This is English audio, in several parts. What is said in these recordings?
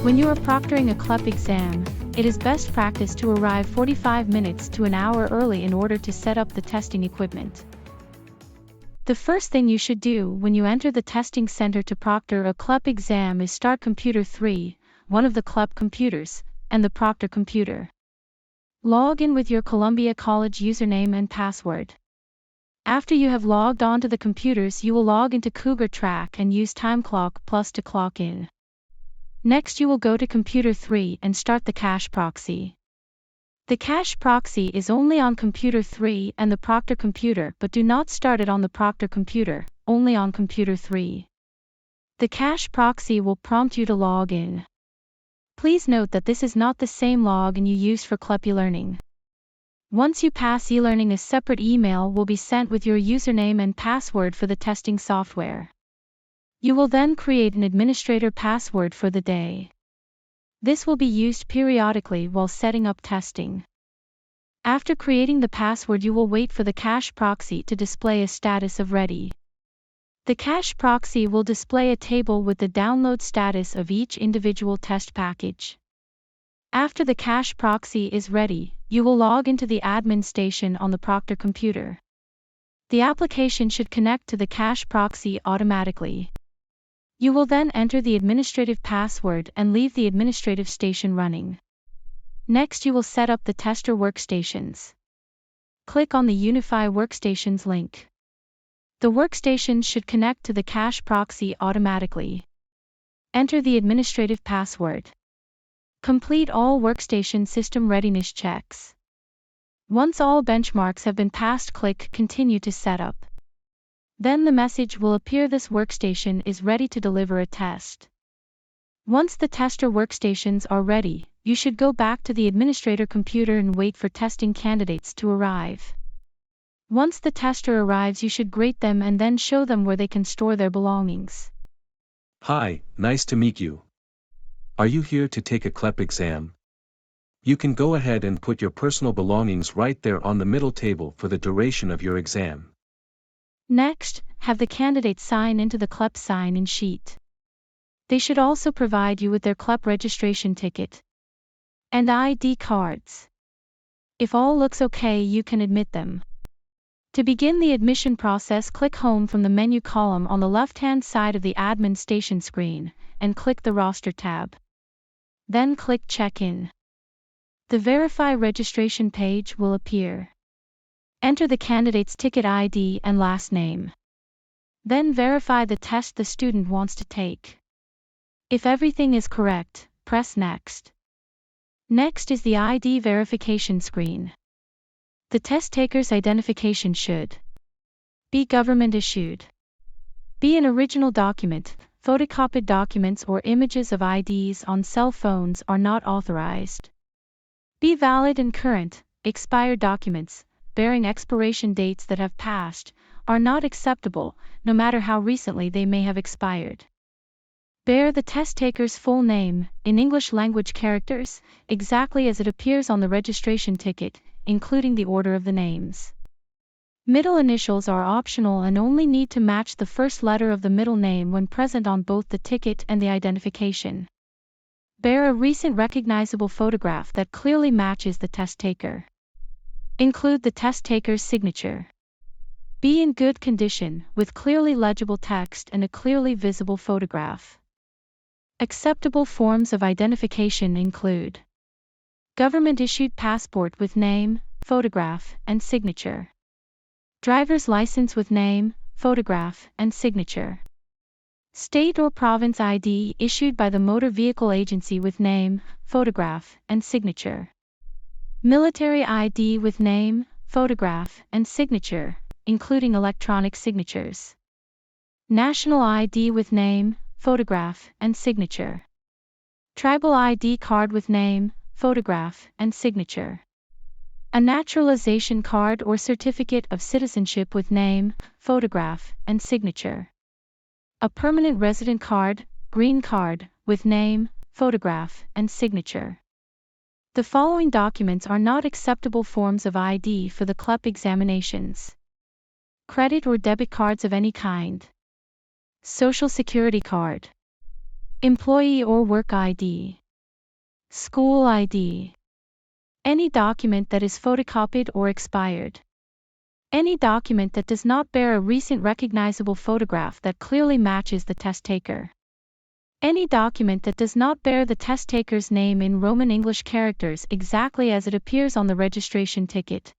When you are proctoring a CLEP exam, it is best practice to arrive 45 minutes to an hour early in order to set up the testing equipment. The first thing you should do when you enter the testing center to proctor a CLEP exam is start Computer 3, one of the CLEP computers, and the proctor computer. Log in with your Columbia College username and password. After you have logged on to the computers, you will log into Cougar Track and use TimeClock Plus to clock in. Next you will go to Computer 3 and start the cache proxy. The cache proxy is only on Computer 3 and the proctor computer, but do not start it on the proctor computer, only on Computer 3. The cache proxy will prompt you to log in. Please note that this is not the same login you used for CLEP e-learning. Once you pass e-learning, a separate email will be sent with your username and password for the testing software. You will then create an administrator password for the day. This will be used periodically while setting up testing. After creating the password, you will wait for the cache proxy to display a status of ready. The cache proxy will display a table with the download status of each individual test package. After the cache proxy is ready, you will log into the admin station on the proctor computer. The application should connect to the cache proxy automatically. You will then enter the administrative password and leave the administrative station running. Next you will set up the tester workstations. Click on the Unify Workstations link. The workstations should connect to the cache proxy automatically. Enter the administrative password. Complete all workstation system readiness checks. Once all benchmarks have been passed, click Continue to set up. Then the message will appear: this workstation is ready to deliver a test. Once the tester workstations are ready, you should go back to the administrator computer and wait for testing candidates to arrive. Once the tester arrives, you should grade them and then show them where they can store their belongings. Hi, nice to meet you. Are you here to take a CLEP exam? You can go ahead and put your personal belongings right there on the middle table for the duration of your exam. Next, have the candidates sign into the CLEP sign-in sheet. They should also provide you with their CLEP registration ticket and ID cards. If all looks okay, you can admit them. To begin the admission process, click Home from the menu column on the left-hand side of the admin station screen, and click the Roster tab. Then click Check-in. The Verify Registration page will appear. Enter the candidate's ticket ID and last name. Then verify the test the student wants to take. If everything is correct, press Next. Next is the ID verification screen. The test taker's identification should be government issued, be an original document. Photocopied documents or images of IDs on cell phones are not authorized. Be valid and current. Expired documents, bearing expiration dates that have passed, are not acceptable, no matter how recently they may have expired. Bear the test taker's full name, in English language characters, exactly as it appears on the registration ticket, including the order of the names. Middle initials are optional and only need to match the first letter of the middle name when present on both the ticket and the identification. Bear a recent recognizable photograph that clearly matches the test taker. Include the test taker's signature. Be in good condition, with clearly legible text and a clearly visible photograph. Acceptable forms of identification include government-issued passport with name, photograph, and signature. Driver's license with name, photograph, and signature. State or province ID issued by the Motor Vehicle Agency with name, photograph, and signature. Military ID with name, photograph, and signature, including electronic signatures. National ID with name, photograph, and signature. Tribal ID card with name, photograph, and signature. A naturalization card or certificate of citizenship with name, photograph, and signature. A permanent resident card, green card, with name, photograph, and signature. The following documents are not acceptable forms of ID for the CLEP examinations: credit or debit cards of any kind, Social Security card, Employee or work ID. School ID. Any document that is photocopied or expired. Any document that does not bear a recent recognizable photograph that clearly matches the test taker. Any document that does not bear the test taker's name in Roman English characters exactly as it appears on the registration ticket.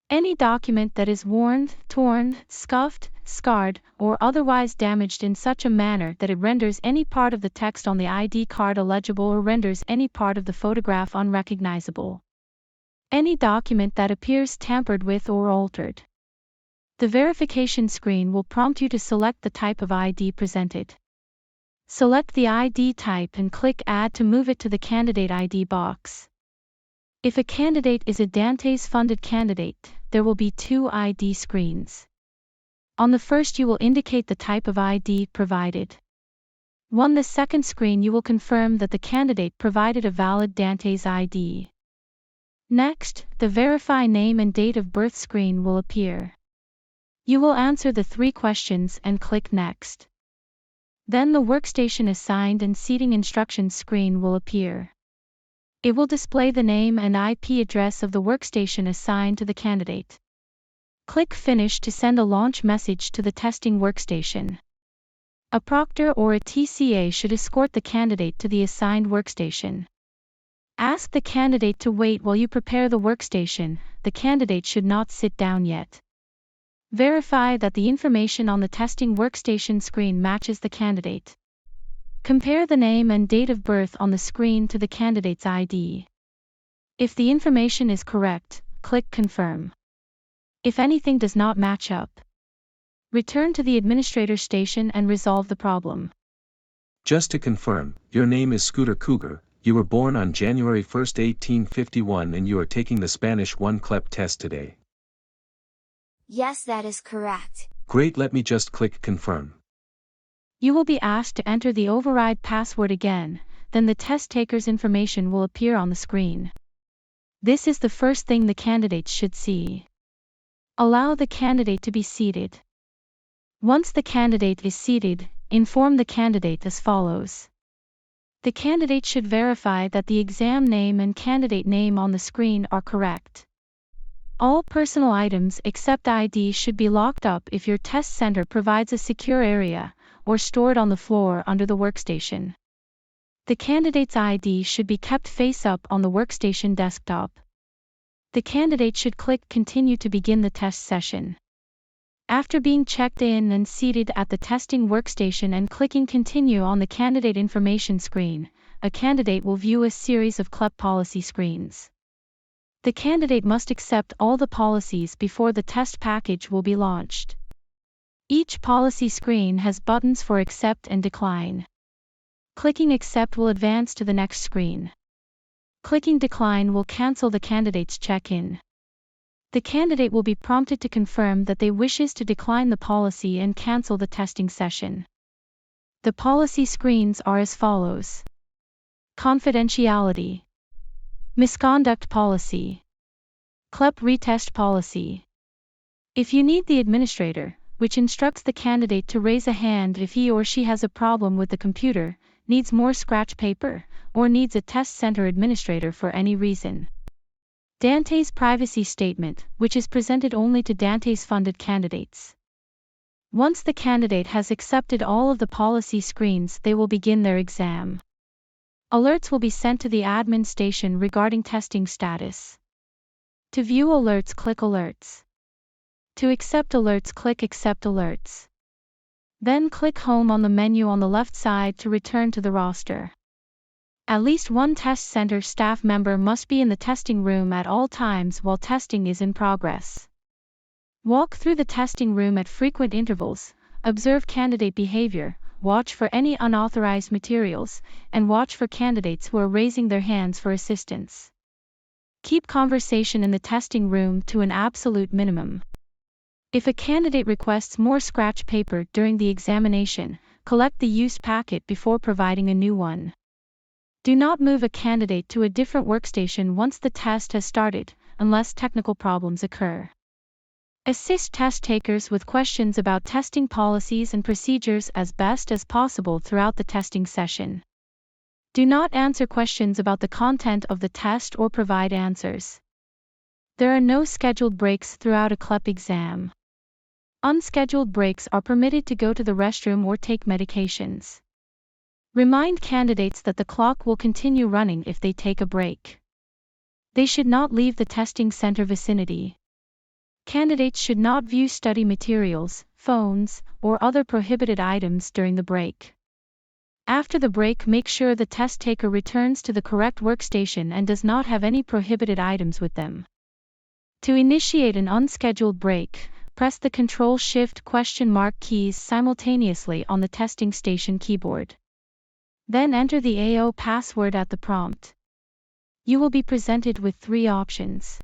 Any document that is worn, torn, scuffed, scarred, or otherwise damaged in such a manner that it renders any part of the text on the ID card illegible or renders any part of the photograph unrecognizable. Any document that appears tampered with or altered. The verification screen will prompt you to select the type of ID presented. Select the ID type and click Add to move it to the Candidate ID box. If a candidate is a Dante's funded candidate, there will be two ID screens. On the first you will indicate the type of ID provided. On the second screen you will confirm that the candidate provided a valid Dante's ID. Next, the Verify Name and Date of Birth screen will appear. You will answer the 3 questions and click Next. Then the Workstation Assigned and Seating Instructions screen will appear. It will display the name and IP address of the workstation assigned to the candidate. Click Finish to send a launch message to the testing workstation. A proctor or a TCA should escort the candidate to the assigned workstation. Ask the candidate to wait while you prepare the workstation. The candidate should not sit down yet. Verify that the information on the testing workstation screen matches the candidate. Compare the name and date of birth on the screen to the candidate's ID. If the information is correct, click Confirm. If anything does not match up, return to the administrator station and resolve the problem. Just to confirm, your name is Scooter Cougar, you were born on January 1, 1851 and you are taking the Spanish 1 CLEP test today. Yes, that is correct. Great, let me just click Confirm. You will be asked to enter the override password again, then the test taker's information will appear on the screen. This is the first thing the candidates should see. Allow the candidate to be seated. Once the candidate is seated, inform the candidate as follows. The candidate should verify that the exam name and candidate name on the screen are correct. All personal items except ID should be locked up if your test center provides a secure area, or stored on the floor under the workstation. The candidate's ID should be kept face up on the workstation desktop. The candidate should click Continue to begin the test session. After being checked in and seated at the testing workstation and clicking Continue on the candidate information screen, a candidate will view a series of CLEP policy screens. The candidate must accept all the policies before the test package will be launched. Each policy screen has buttons for accept and decline. Clicking accept will advance to the next screen. Clicking decline will cancel the candidate's check-in. The candidate will be prompted to confirm that they wishes to decline the policy and cancel the testing session. The policy screens are as follows. Confidentiality. Misconduct policy. CLEP retest policy. If you need the administrator, which instructs the candidate to raise a hand if he or she has a problem with the computer, needs more scratch paper, or needs a test center administrator for any reason. Dante's privacy statement, which is presented only to Dante's funded candidates. Once the candidate has accepted all of the policy screens, they will begin their exam. Alerts will be sent to the admin station regarding testing status. To view alerts, click Alerts. To accept alerts, click Accept Alerts. Then click Home on the menu on the left side to return to the roster. At least one test center staff member must be in the testing room at all times while testing is in progress. Walk through the testing room at frequent intervals, observe candidate behavior, watch for any unauthorized materials, and watch for candidates who are raising their hands for assistance. Keep conversation in the testing room to an absolute minimum. If a candidate requests more scratch paper during the examination, collect the used packet before providing a new one. Do not move a candidate to a different workstation once the test has started, unless technical problems occur. Assist test takers with questions about testing policies and procedures as best as possible throughout the testing session. Do not answer questions about the content of the test or provide answers. There are no scheduled breaks throughout a CLEP exam. Unscheduled breaks are permitted to go to the restroom or take medications. Remind candidates that the clock will continue running if they take a break. They should not leave the testing center vicinity. Candidates should not view study materials, phones, or other prohibited items during the break. After the break, make sure the test taker returns to the correct workstation and does not have any prohibited items with them. To initiate an unscheduled break, press the Ctrl-Shift ? keys simultaneously on the testing station keyboard. Then enter the AO password at the prompt. You will be presented with 3 options.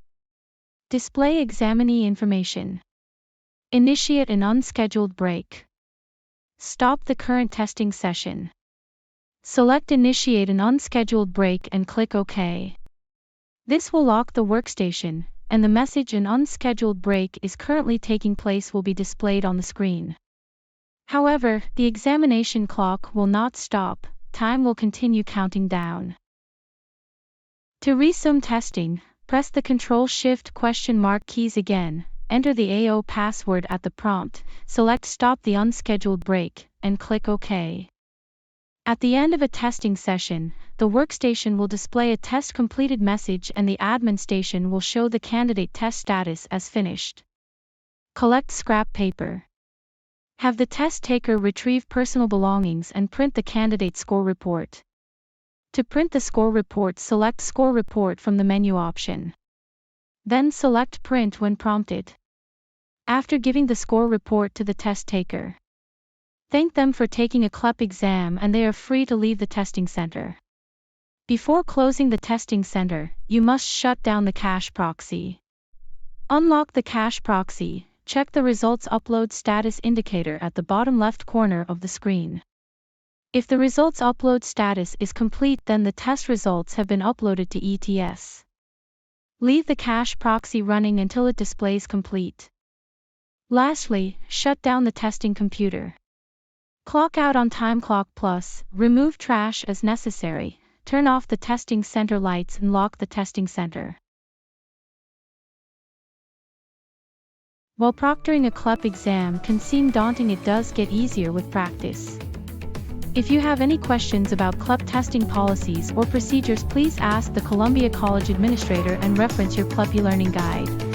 Display examinee information. Initiate an unscheduled break. Stop the current testing session. Select Initiate an unscheduled break and click OK. This will lock the workstation, and the message "An unscheduled break is currently taking place" will be displayed on the screen. However, the examination clock will not stop. Time will continue counting down. To resume testing, press the Ctrl-Shift ? keys again, enter the AO password at the prompt, select Stop the unscheduled break, and click OK. At the end of a testing session, the workstation will display a test completed message and the admin station will show the candidate test status as finished. Collect scrap paper. Have the test taker retrieve personal belongings and print the candidate score report. To print the score report, select Score Report from the menu option. Then select Print when prompted. After giving the score report to the test taker, thank them for taking a CLEP exam and they are free to leave the testing center. Before closing the testing center, you must shut down the cache proxy. Unlock the cache proxy. Check the results upload status indicator at the bottom left corner of the screen. If the results upload status is complete, then the test results have been uploaded to ETS. Leave the cache proxy running until it displays complete. Lastly, shut down the testing computer. Clock out on Time Clock Plus, remove trash as necessary, turn off the testing center lights and lock the testing center. While proctoring a CLEP exam can seem daunting, it does get easier with practice. If you have any questions about CLEP testing policies or procedures, please ask the Columbia College Administrator and reference your CLEP e-learning guide.